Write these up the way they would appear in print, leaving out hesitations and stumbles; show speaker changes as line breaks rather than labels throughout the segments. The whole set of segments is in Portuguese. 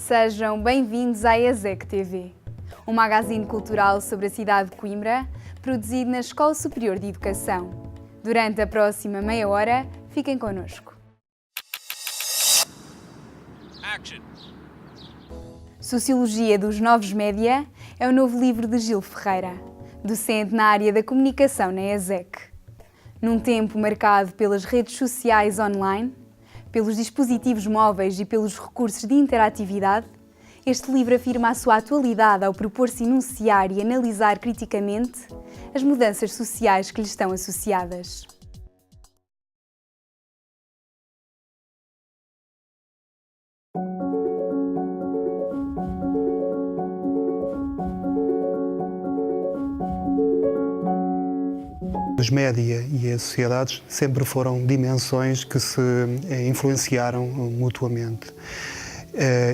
Sejam bem-vindos à ESEC TV, um magazine cultural sobre a cidade de Coimbra, produzido na Escola Superior de Educação. Durante a próxima meia hora, fiquem connosco.
Action.
Sociologia dos Novos Média é o novo livro de Gil Ferreira, docente na área da comunicação na ESEC. Num tempo marcado pelas redes sociais online, pelos dispositivos móveis e pelos recursos de interatividade, este livro afirma a sua atualidade ao propor-se enunciar e analisar criticamente as mudanças sociais que lhe estão associadas.
Os média e as sociedades sempre foram dimensões que se influenciaram mutuamente.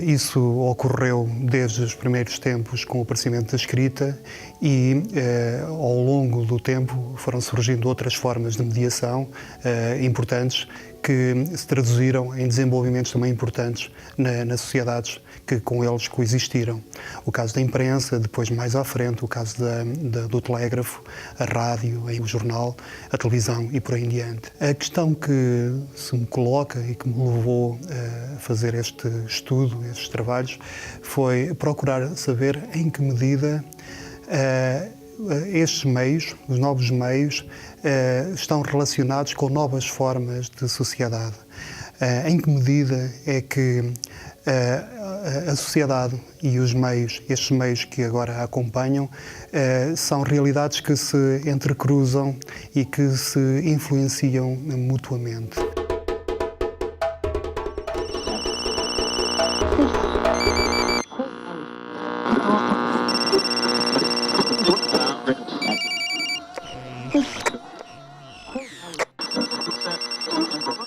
Isso ocorreu desde os primeiros tempos com o aparecimento da escrita e, ao longo do tempo, foram surgindo outras formas de mediação importantes que se traduziram em desenvolvimentos também importantes nas sociedades que com eles coexistiram. O caso da imprensa, depois mais à frente, o caso do telégrafo, a rádio, o jornal, a televisão e por aí em diante. A questão que se me coloca e que me levou a fazer este estudo, estes trabalhos, foi procurar saber em que medida estes meios, os novos meios, estão relacionados com novas formas de sociedade. Em que medida é que a sociedade e os meios, estes meios que agora a acompanham, são realidades que se entrecruzam e que se influenciam mutuamente.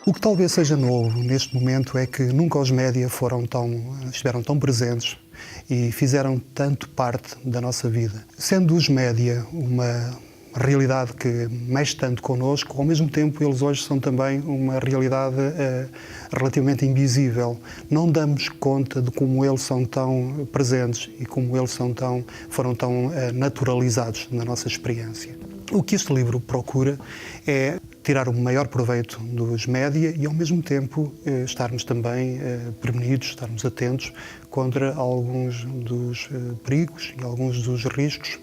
O que talvez seja novo neste momento é que nunca os média estiveram tão presentes e fizeram tanto parte da nossa vida. Sendo os média uma realidade que mexe tanto connosco, ao mesmo tempo eles hoje são também uma realidade relativamente invisível. Não damos conta de como eles são tão presentes e como eles foram tão naturalizados na nossa experiência. O que este livro procura é tirar o maior proveito dos média e, ao mesmo tempo, estarmos também prevenidos, estarmos atentos contra alguns dos perigos e alguns dos riscos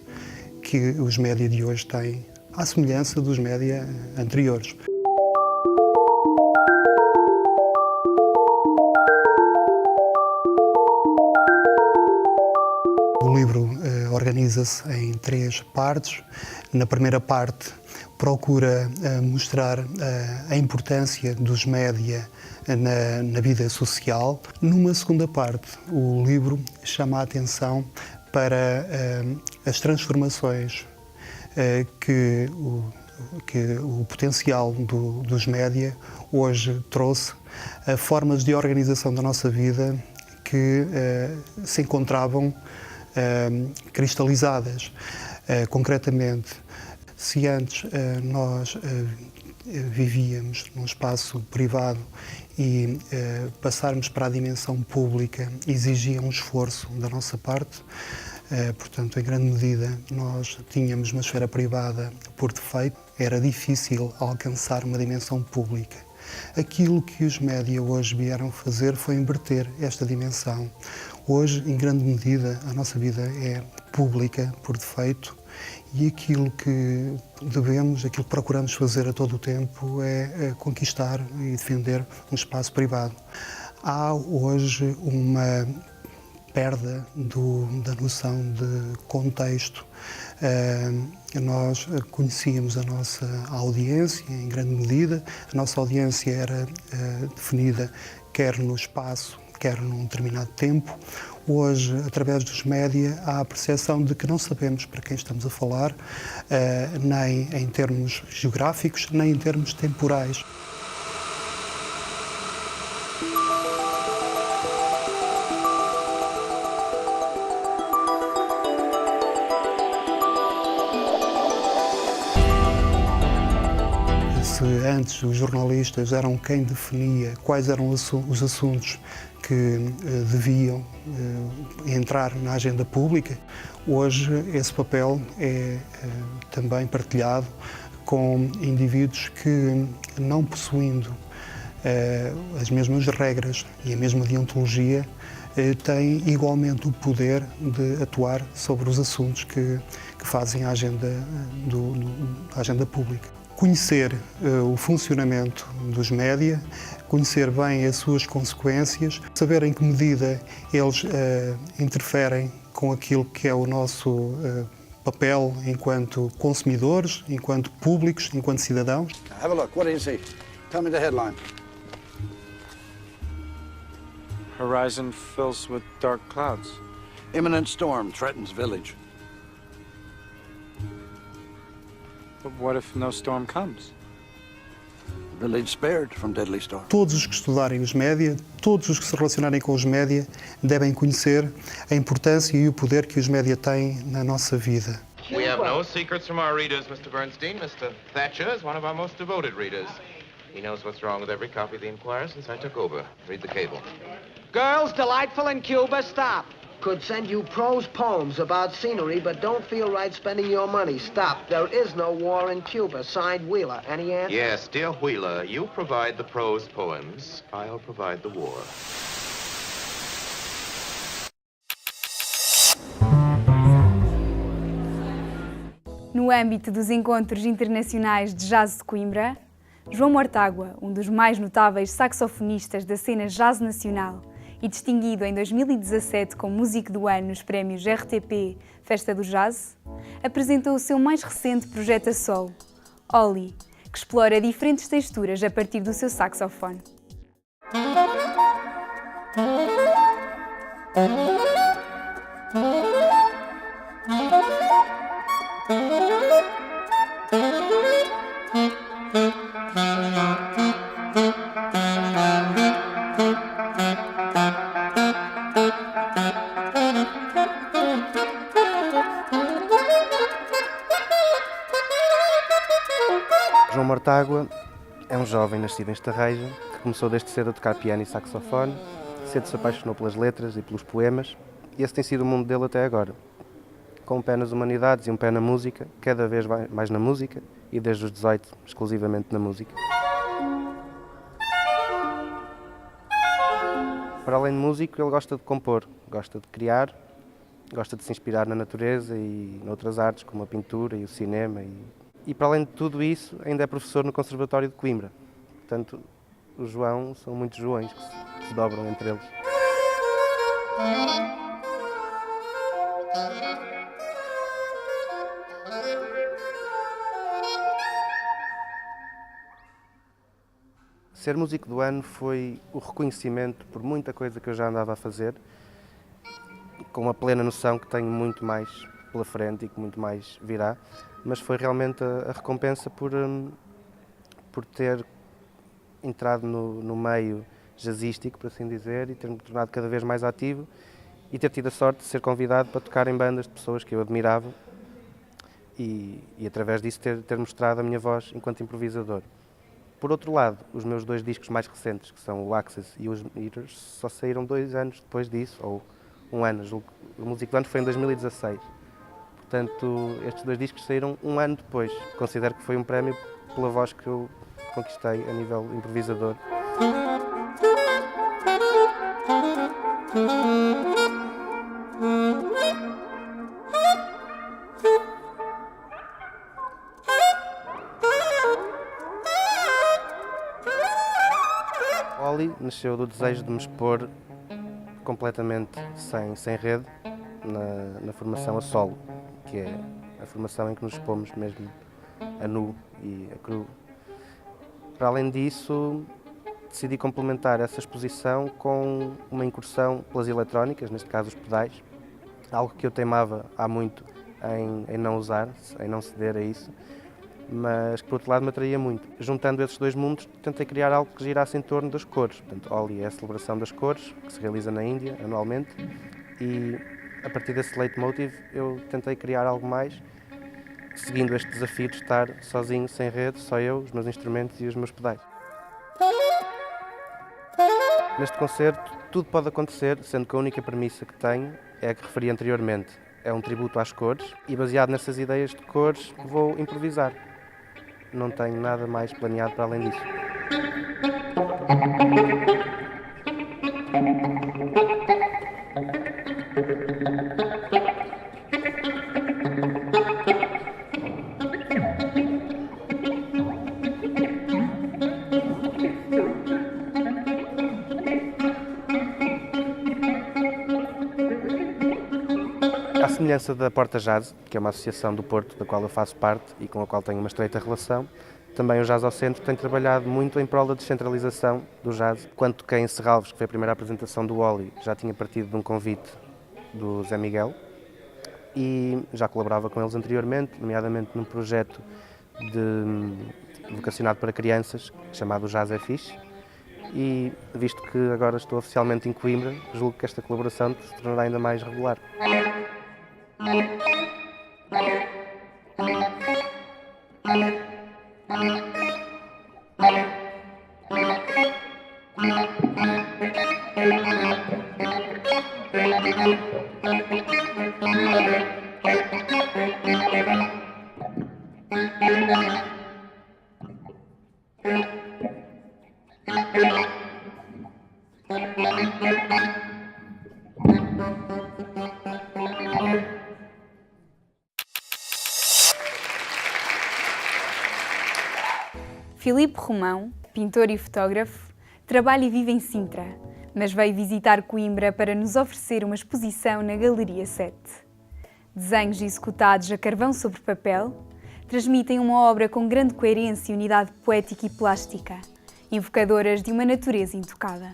que os média de hoje têm, à semelhança dos média anteriores. O livro organiza-se em 3 partes. Na primeira parte, procura mostrar a importância dos média na vida social. Numa segunda parte, o livro chama a atenção para as transformações que o potencial dos média hoje trouxe a formas de organização da nossa vida que se encontravam cristalizadas. Concretamente, se antes nós vivíamos num espaço privado e passarmos para a dimensão pública exigia um esforço da nossa parte, portanto, em grande medida, nós tínhamos uma esfera privada por defeito, era difícil alcançar uma dimensão pública. Aquilo que os média hoje vieram fazer foi inverter esta dimensão. Hoje, em grande medida, a nossa vida é pública por defeito e aquilo que devemos, aquilo que procuramos fazer a todo o tempo é conquistar e defender um espaço privado. Há hoje uma perda da noção de contexto. Nós conhecíamos a nossa audiência, em grande medida. A nossa audiência era definida quer no espaço, quer num determinado tempo. Hoje, através dos média, há a percepção de que não sabemos para quem estamos a falar, nem em termos geográficos, nem em termos temporais. Se antes os jornalistas eram quem definia quais eram os assuntos que deviam entrar na agenda pública. Hoje esse papel é também partilhado com indivíduos que, não possuindo as mesmas regras e a mesma deontologia, têm igualmente o poder de atuar sobre os assuntos que fazem a agenda, a agenda pública. Conhecer o funcionamento dos média, conhecer bem as suas consequências, saber em que medida eles interferem com aquilo que é o nosso papel enquanto consumidores, enquanto públicos, enquanto cidadãos.
Have a look. What do you see? Tell me the headline.
Horizon fills with dark clouds.
Imminent storm threatens village.
But what if no storm comes?
Village spared from deadly storm.
Todos os que estudarem os média, todos os que se relacionarem com os média, devem conhecer a importância e o poder que os média têm na nossa vida.
We have no secrets from our readers, Mr. Bernstein. Mr. Thatcher is one of our most devoted readers. He knows what's wrong with every copy of the Enquirer since I took over. Read the cable.
Girls delightful in Cuba, stop. Could send you prose poems about scenery, but don't feel right spending your money. Stop. There is no war in Cuba. Signed, Wheeler. Any answer?
Yes, dear Wheeler, you provide the prose poems. I'll provide the war.
No âmbito dos Encontros Internacionais de Jazz de Coimbra, João Mortágua, um dos mais notáveis saxofonistas da cena jazz nacional e distinguido em 2017 como Músico do Ano nos prémios RTP Festa do Jazz, apresentou o seu mais recente projeto a solo, Ollie, que explora diferentes texturas a partir do seu saxofone.
João Mortágua é um jovem nascido em Estarreja que começou desde cedo a tocar piano e saxofone, cedo se apaixonou pelas letras e pelos poemas e esse tem sido o mundo dele até agora. Com um pé nas humanidades e um pé na música, cada vez mais na música e desde os 18 exclusivamente na música. Para além de músico, ele gosta de compor, gosta de criar, gosta de se inspirar na natureza e noutras artes como a pintura e o cinema. E para além de tudo isso, ainda é professor no Conservatório de Coimbra. Portanto, o João são muitos Joões que se dobram entre eles. Ser músico do ano foi o reconhecimento por muita coisa que eu já andava a fazer, com a plena noção que tenho muito mais pela frente e que muito mais virá, mas foi realmente a recompensa por ter entrado no meio jazzístico, por assim dizer, e ter-me tornado cada vez mais ativo e ter tido a sorte de ser convidado para tocar em bandas de pessoas que eu admirava e através disso ter mostrado a minha voz enquanto improvisador. Por outro lado, os meus dois discos mais recentes, que são o Access e os Eaters, só saíram 2 anos depois disso, ou 1 ano. O Músico do Ano foi em 2016. Portanto, estes 2 discos saíram 1 ano depois. Considero que foi um prémio pela voz que eu conquistei a nível improvisador. Ollie nasceu do desejo de me expor completamente sem rede na formação a solo, que é a formação em que nos expomos mesmo a nu e a cru. Para além disso, decidi complementar essa exposição com uma incursão pelas eletrónicas, neste caso os pedais, algo que eu teimava há muito em não usar, em não ceder a isso, mas que por outro lado me atraía muito. Juntando esses 2 mundos, tentei criar algo que girasse em torno das cores. Portanto, Ollie é a celebração das cores, que se realiza na Índia anualmente, e a partir desse leitmotiv eu tentei criar algo mais, seguindo este desafio de estar sozinho, sem rede, só eu, os meus instrumentos e os meus pedais. Neste concerto tudo pode acontecer, sendo que a única premissa que tenho é a que referi anteriormente. É um tributo às cores e, baseado nessas ideias de cores, vou improvisar. Não tenho nada mais planeado para além disso. À semelhança da Porta Jazz, que é uma associação do Porto, da qual eu faço parte e com a qual tenho uma estreita relação, também o Jazz ao Centro tem trabalhado muito em prol da descentralização do jazz. Quando toquei em Serralves, que foi a primeira apresentação do Oli, já tinha partido de um convite do Zé Miguel e já colaborava com eles anteriormente, nomeadamente num projeto vocacionado para crianças, chamado Jazz é Fixe. E, visto que agora estou oficialmente em Coimbra, julgo que esta colaboração se tornará ainda mais regular.
Filipe Romão, pintor e fotógrafo, trabalha e vive em Sintra, mas veio visitar Coimbra para nos oferecer uma exposição na Galeria 7. Desenhos executados a carvão sobre papel transmitem uma obra com grande coerência e unidade poética e plástica, invocadoras de uma natureza intocada.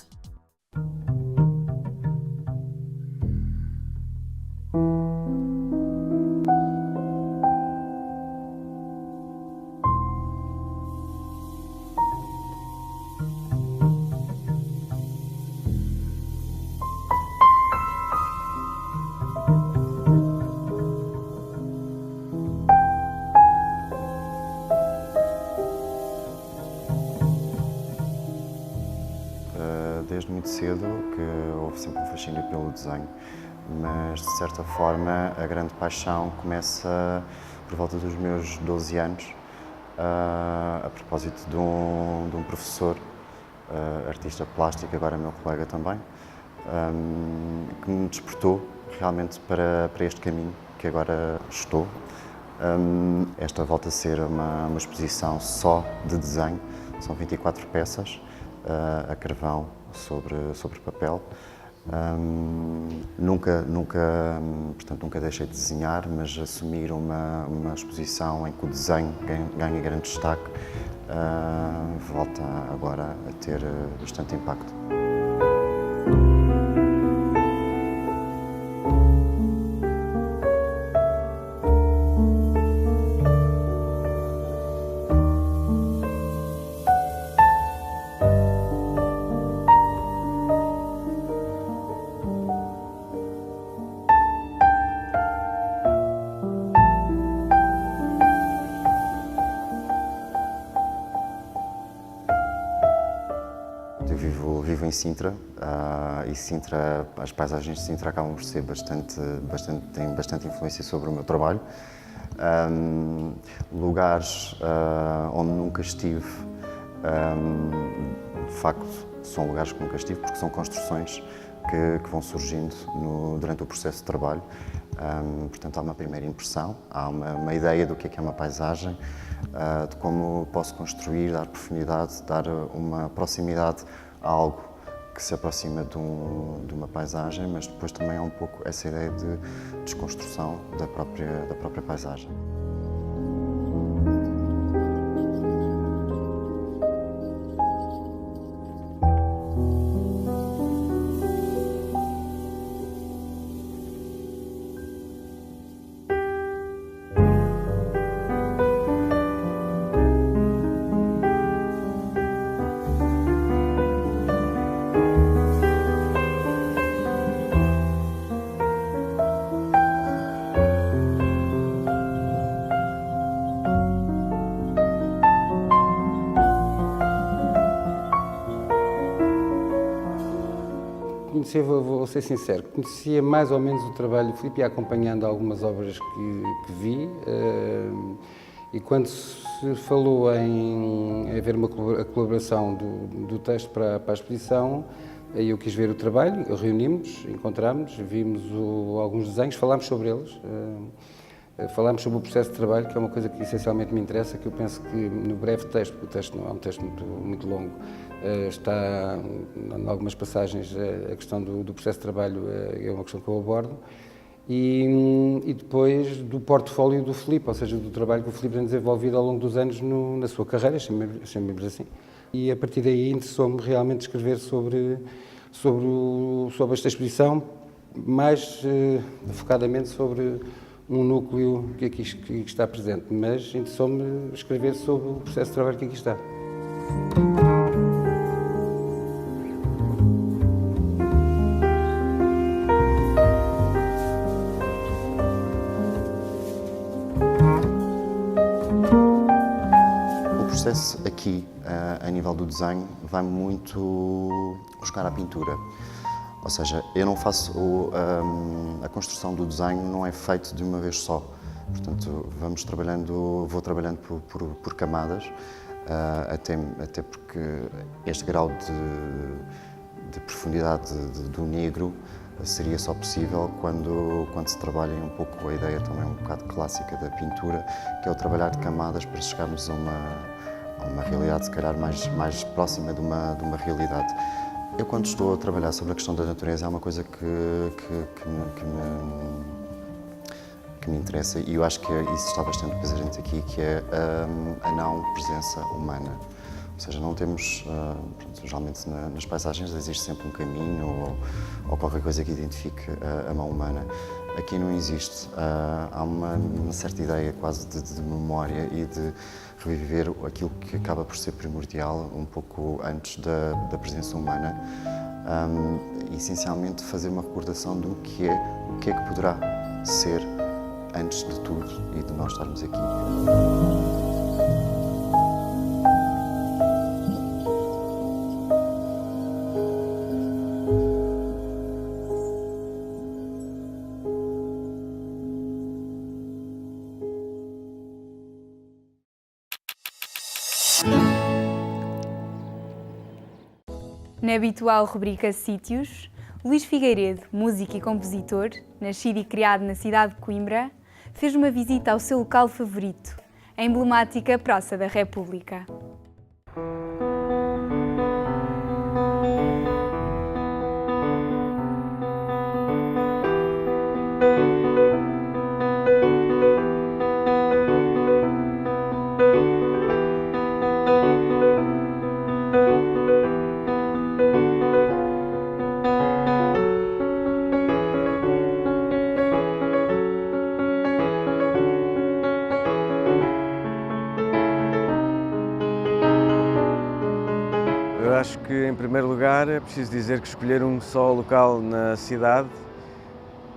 Desde muito cedo que houve sempre um fascínio pelo desenho, mas de certa forma a grande paixão começa por volta dos meus 12 anos, a propósito de um professor, artista plástico, agora meu colega também, que me despertou realmente para este caminho que agora estou. Esta volta a ser uma exposição só de desenho, são 24 peças a carvão sobre papel. Nunca deixei de desenhar, mas assumir uma exposição em que o desenho ganha grande destaque volta agora a ter bastante impacto. Eu vivo em Sintra e Sintra, as paisagens de Sintra acabam por ser têm bastante influência sobre o meu trabalho. Lugares onde nunca estive, de facto, são lugares que nunca estive porque são construções que vão surgindo durante o processo de trabalho. Portanto, há uma primeira impressão, há uma ideia do que é uma paisagem, de como posso construir, dar profundidade, dar uma proximidade a algo que se aproxima de uma paisagem, mas depois também há um pouco essa ideia de desconstrução da própria paisagem.
conhecia, vou ser sincero, conhecia mais ou menos o trabalho do Filipe, ia acompanhando algumas obras que vi, e quando se falou em haver a colaboração do texto para a exposição, aí eu quis ver o trabalho, reunimos, encontramos, vimos alguns desenhos, falámos sobre eles, falámos sobre o processo de trabalho, que é uma coisa que essencialmente me interessa, que eu penso que no breve texto, porque o texto não é um texto muito longo, está em algumas passagens a questão do processo de trabalho é uma questão que eu abordo, e depois do portfólio do Filipe, ou seja, do trabalho que o Filipe tem desenvolvido ao longo dos anos na sua carreira, chamemos assim. E a partir daí interessou-me realmente escrever sobre esta exposição, mais focadamente sobre um núcleo que aqui está presente, mas interessou-me escrever sobre o processo de trabalho que aqui está.
O processo aqui, a nível do desenho, vai muito buscar a pintura. Ou seja, eu não faço a construção do desenho não é feito de uma vez só. Portanto, vou trabalhando por camadas, até porque este grau de profundidade do negro seria só possível quando se trabalha um pouco a ideia também um bocado clássica da pintura, que é o trabalhar de camadas para chegarmos a uma realidade se calhar mais próxima de uma realidade. Eu, quando estou a trabalhar sobre a questão da natureza, é uma coisa que me interessa, e eu acho que isso está bastante presente aqui, que é a não presença humana. Ou seja, não temos, geralmente nas paisagens existe sempre um caminho ou qualquer coisa que identifique a mão humana. Aqui não existe. Há uma certa ideia quase de memória e de reviver aquilo que acaba por ser primordial um pouco antes da presença humana. E, essencialmente, fazer uma recordação do que é que poderá ser antes de tudo e de nós estarmos aqui.
Na habitual rubrica Sítios, Luís Figueiredo, músico e compositor, nascido e criado na cidade de Coimbra, fez uma visita ao seu local favorito, a emblemática Praça da República.
Eu acho que, em primeiro lugar, é preciso dizer que escolher um só local na cidade,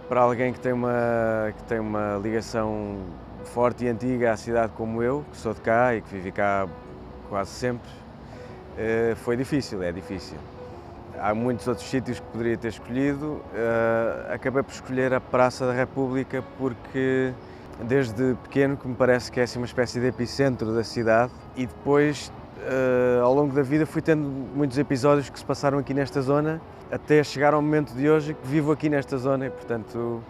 para alguém que tem uma ligação forte e antiga à cidade como eu, que sou de cá e que vivi cá quase sempre, foi difícil, é difícil. Há muitos outros sítios que poderia ter escolhido, acabei por escolher a Praça da República porque, desde pequeno, que me parece que é assim uma espécie de epicentro da cidade, e depois, ao longo da vida, fui tendo muitos episódios que se passaram aqui nesta zona, até chegar ao momento de hoje que vivo aqui nesta zona e, portanto,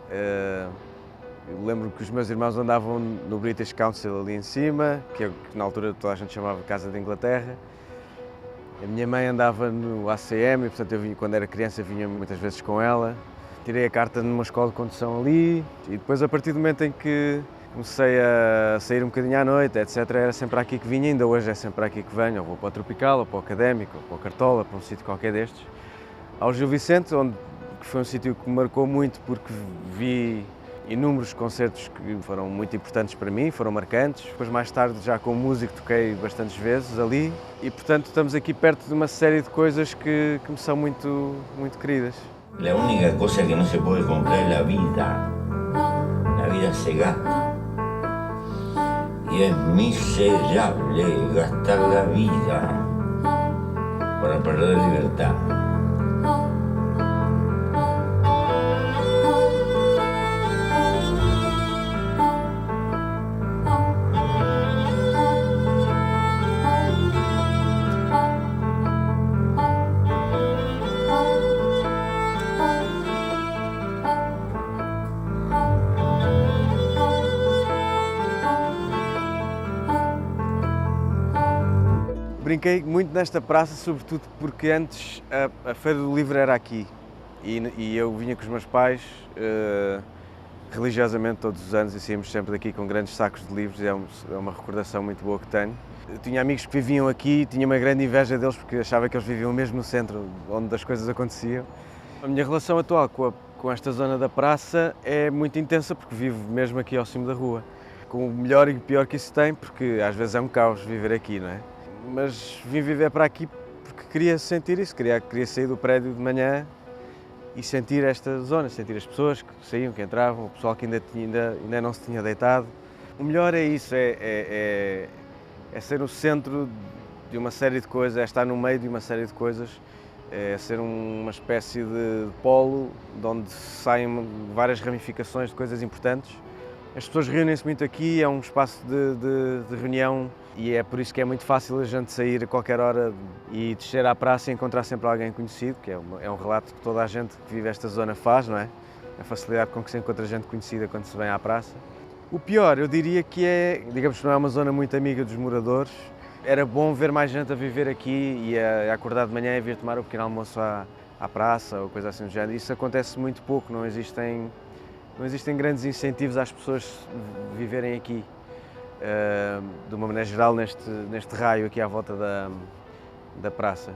eu lembro que os meus irmãos andavam no British Council ali em cima, que na altura toda a gente chamava Casa de Inglaterra. A minha mãe andava no ACM e, portanto, eu quando era criança vinha muitas vezes com ela. Tirei a carta numa escola de condução ali e depois, a partir do momento em que comecei a sair um bocadinho à noite, etc., era sempre aqui que vinha, ainda hoje é sempre aqui que venho, ou vou para o Tropical, ou para o Académico, ou para o Cartola, para um sítio qualquer destes. Ao Gil Vicente, que foi um sítio que me marcou muito porque vi inúmeros concertos que foram muito importantes para mim, foram marcantes. Depois, mais tarde, já como músico, toquei bastantes vezes ali e, portanto, estamos aqui perto de uma série de coisas que me são muito, muito queridas.
La única cosa que no se puede comprar es la vida. La vida se gasta. Y es miserable gastar la vida para perder libertad.
brinquei muito nesta praça, sobretudo porque antes a Feira do Livro era aqui e eu vinha com os meus pais religiosamente todos os anos e saímos sempre daqui com grandes sacos de livros, é uma recordação muito boa que tenho. Eu tinha amigos que viviam aqui, tinha uma grande inveja deles porque achava que eles viviam mesmo no centro, onde as coisas aconteciam. A minha relação atual com esta zona da praça é muito intensa porque vivo mesmo aqui ao cimo da rua. Com o melhor e o pior que isso tem, porque às vezes é um caos viver aqui, não é? Mas vim viver para aqui porque queria sentir isso, queria sair do prédio de manhã e sentir esta zona, sentir as pessoas que saíam, que entravam, o pessoal que ainda não se tinha deitado. O melhor é isso, é ser no centro de uma série de coisas, é estar no meio de uma série de coisas, é ser uma espécie de polo de onde saem várias ramificações de coisas importantes. As pessoas reúnem-se muito aqui, é um espaço de reunião e é por isso que é muito fácil a gente sair a qualquer hora e descer à praça e encontrar sempre alguém conhecido, que é um relato que toda a gente que vive esta zona faz, não é? A facilidade com que se encontra gente conhecida quando se vem à praça. O pior, eu diria que digamos que não é uma zona muito amiga dos moradores. Era bom ver mais gente a viver aqui e a acordar de manhã e vir tomar o pequeno almoço à praça ou coisa assim do género. Isso acontece muito pouco, não existem grandes incentivos às pessoas viverem aqui, de uma maneira geral, neste raio aqui à volta da praça.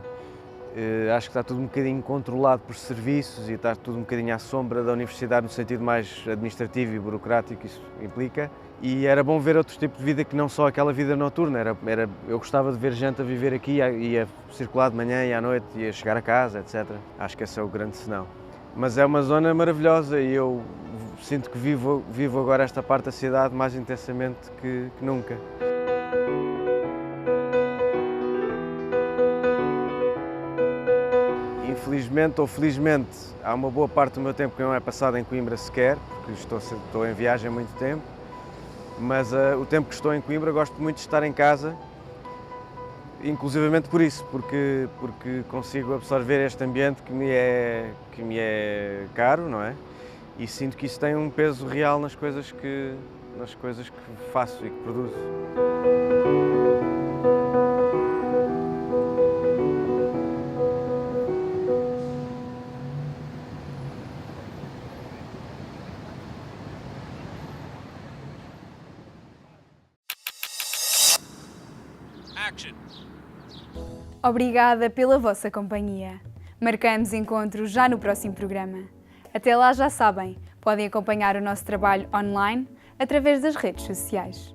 Acho que está tudo um bocadinho controlado por serviços e está tudo um bocadinho à sombra da universidade no sentido mais administrativo e burocrático que isso implica. E era bom ver outro tipo de vida que não só aquela vida noturna. Eu gostava de ver gente a viver aqui e a circular de manhã e à noite e a chegar a casa, etc. Acho que esse é o grande senão. Mas é uma zona maravilhosa e eu sinto que vivo agora esta parte da cidade mais intensamente que nunca. Infelizmente ou felizmente, há uma boa parte do meu tempo que não é passado em Coimbra sequer, porque estou em viagem há muito tempo, mas o tempo que estou em Coimbra gosto muito de estar em casa, inclusivamente por isso, porque consigo absorver este ambiente que me é caro, não é? E sinto que isso tem um peso real nas coisas que faço e que produzo.
Obrigada pela vossa companhia. Marcamos encontros já no próximo programa. Até lá, já sabem, podem acompanhar o nosso trabalho online através das redes sociais.